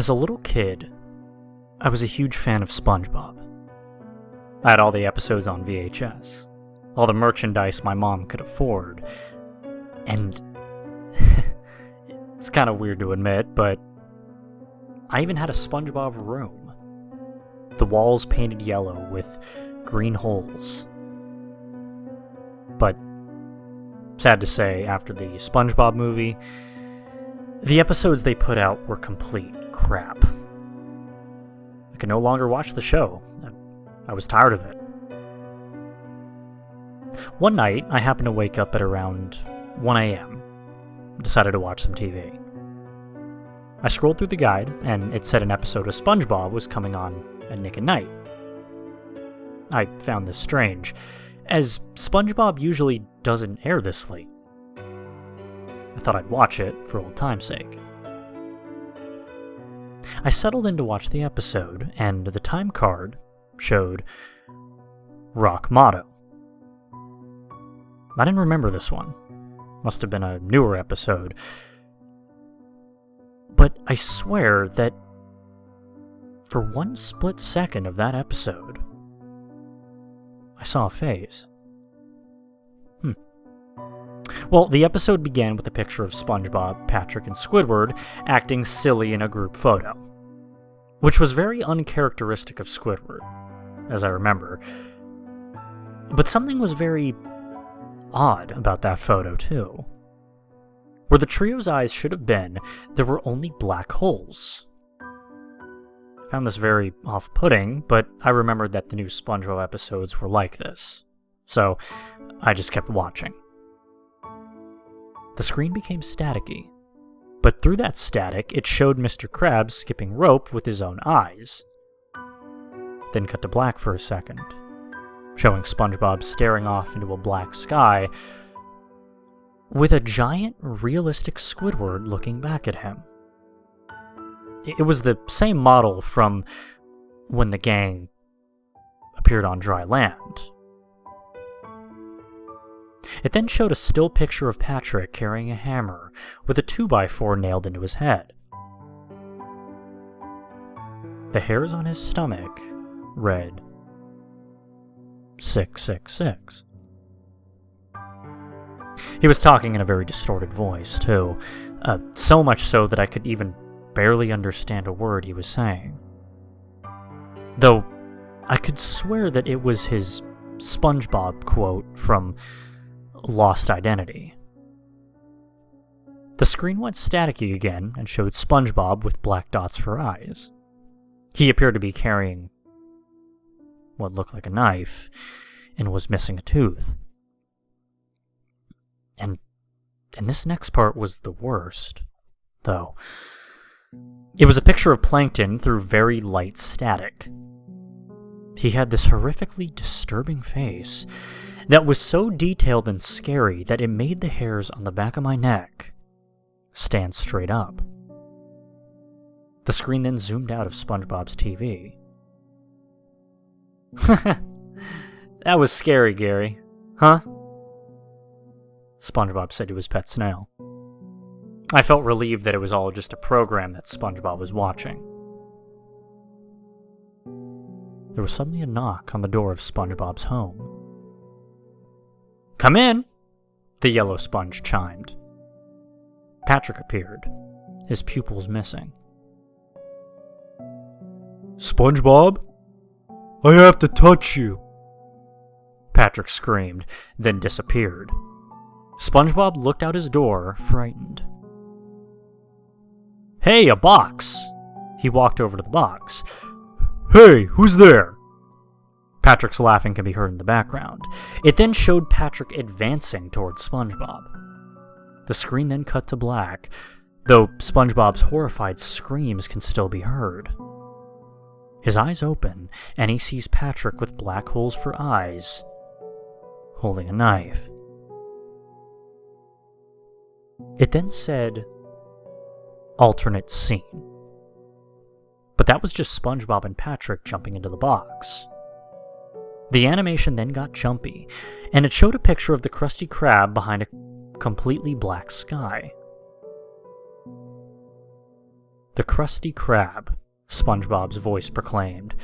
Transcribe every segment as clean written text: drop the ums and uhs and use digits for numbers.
As a little kid, I was a huge fan of Spongebob. I had all the episodes on VHS, all the merchandise my mom could afford, and it's kind of weird to admit, but I even had a Spongebob room. The walls painted yellow with green holes. But, sad to say, after the Spongebob movie, the episodes they put out were complete crap. I could no longer watch the show. I was tired of it. One night, I happened to wake up at around 1 a.m. Decided to watch some TV. I scrolled through the guide, and it said an episode of SpongeBob was coming on at Nick at Night. I found this strange, as SpongeBob usually doesn't air this late. I thought I'd watch it for old time's sake. I settled in to watch the episode, and the time card showed Rock Motto. I didn't remember this one. Must have been a newer episode. But I swear that for one split second of that episode, I saw a face. Well, the episode began with a picture of SpongeBob, Patrick, and Squidward acting silly in a group photo, which was very uncharacteristic of Squidward, as I remember. But something was very odd about that photo, too. Where the trio's eyes should have been, there were only black holes. I found this very off-putting, but I remembered that the new SpongeBob episodes were like this, so I just kept watching. The screen became staticky, but through that static, it showed Mr. Krabs skipping rope with his own eyes. Then cut to black for a second, showing SpongeBob staring off into a black sky, with a giant, realistic Squidward looking back at him. It was the same model from when the gang appeared on dry land. It then showed a still picture of Patrick carrying a hammer with a 2x4 nailed into his head. The hairs on his stomach read 666. He was talking in a very distorted voice, too, so much so that I could even barely understand a word he was saying. Though, I could swear that it was his SpongeBob quote from Lost Identity. The screen went staticky again and showed SpongeBob with black dots for eyes. He appeared to be carrying what looked like a knife and was missing a tooth. And this next part was the worst, though. It was a picture of Plankton through very light static. He had this horrifically disturbing face that was so detailed and scary that it made the hairs on the back of my neck stand straight up. The screen then zoomed out of SpongeBob's TV. That was scary, Gary. Huh? SpongeBob said to his pet snail. I felt relieved that it was all just a program that SpongeBob was watching. There was suddenly a knock on the door of SpongeBob's home. "Come in!" the yellow sponge chimed. Patrick appeared, his pupils missing. "SpongeBob? I have to touch you!" Patrick screamed, then disappeared. SpongeBob looked out his door, frightened. "Hey, a box!" He walked over to the box. "Hey, who's there?" Patrick's laughing can be heard in the background. It then showed Patrick advancing towards SpongeBob. The screen then cut to black, though SpongeBob's horrified screams can still be heard. His eyes open, and he sees Patrick with black holes for eyes, holding a knife. It then said, alternate scene. But that was just SpongeBob and Patrick jumping into the box. The animation then got jumpy, and it showed a picture of the Krusty Krab behind a completely black sky. "The Krusty Krab," SpongeBob's voice proclaimed.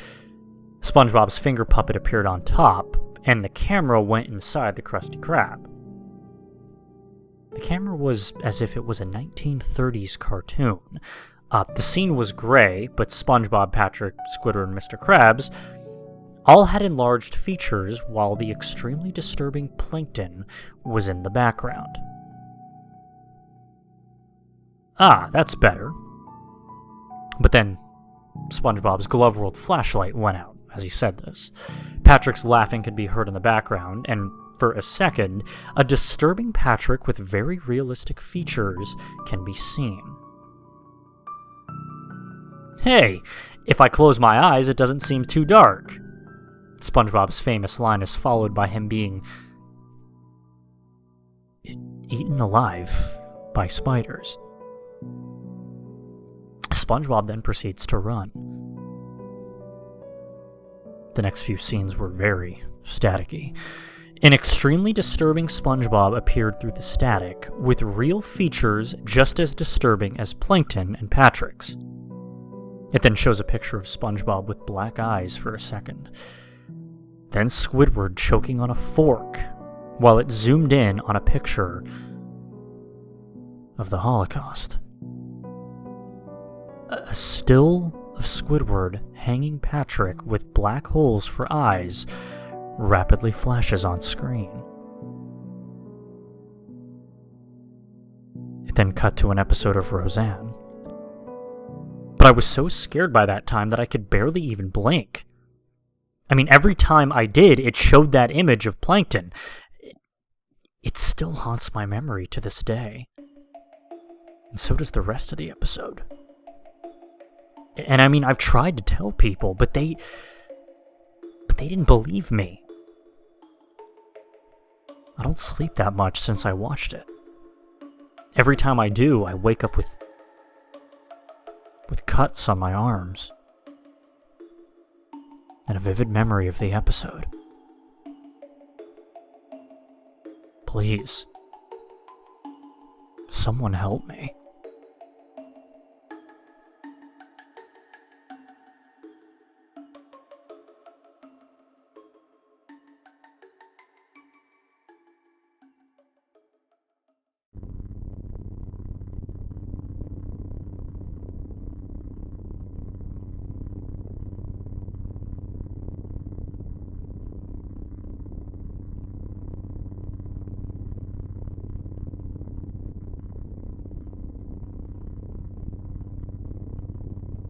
SpongeBob's finger puppet appeared on top, and the camera went inside the Krusty Krab. The camera was as if it was a 1930s cartoon. The scene was gray, but SpongeBob, Patrick, Squidward, and Mr. Krabs all had enlarged features, while the extremely disturbing Plankton was in the background. "Ah, that's better." But then SpongeBob's glove-rolled flashlight went out as he said this. Patrick's laughing could be heard in the background, and for a second, a disturbing Patrick with very realistic features can be seen. "Hey, if I close my eyes, it doesn't seem too dark." SpongeBob's famous line is followed by him being eaten alive by spiders. SpongeBob then proceeds to run. The next few scenes were very staticky. An extremely disturbing SpongeBob appeared through the static, with real features just as disturbing as Plankton and Patrick's. It then shows a picture of SpongeBob with black eyes for a second. Then Squidward choking on a fork, while it zoomed in on a picture of the Holocaust. A still of Squidward hanging Patrick with black holes for eyes rapidly flashes on screen. It then cut to an episode of Roseanne. But I was so scared by that time that I could barely even blink. I mean, every time I did, it showed that image of Plankton. It still haunts my memory to this day. And so does the rest of the episode. And I mean, I've tried to tell people, but they didn't believe me. I don't sleep that much since I watched it. Every time I do, I wake up with cuts on my arms and a vivid memory of the episode. Please, someone help me.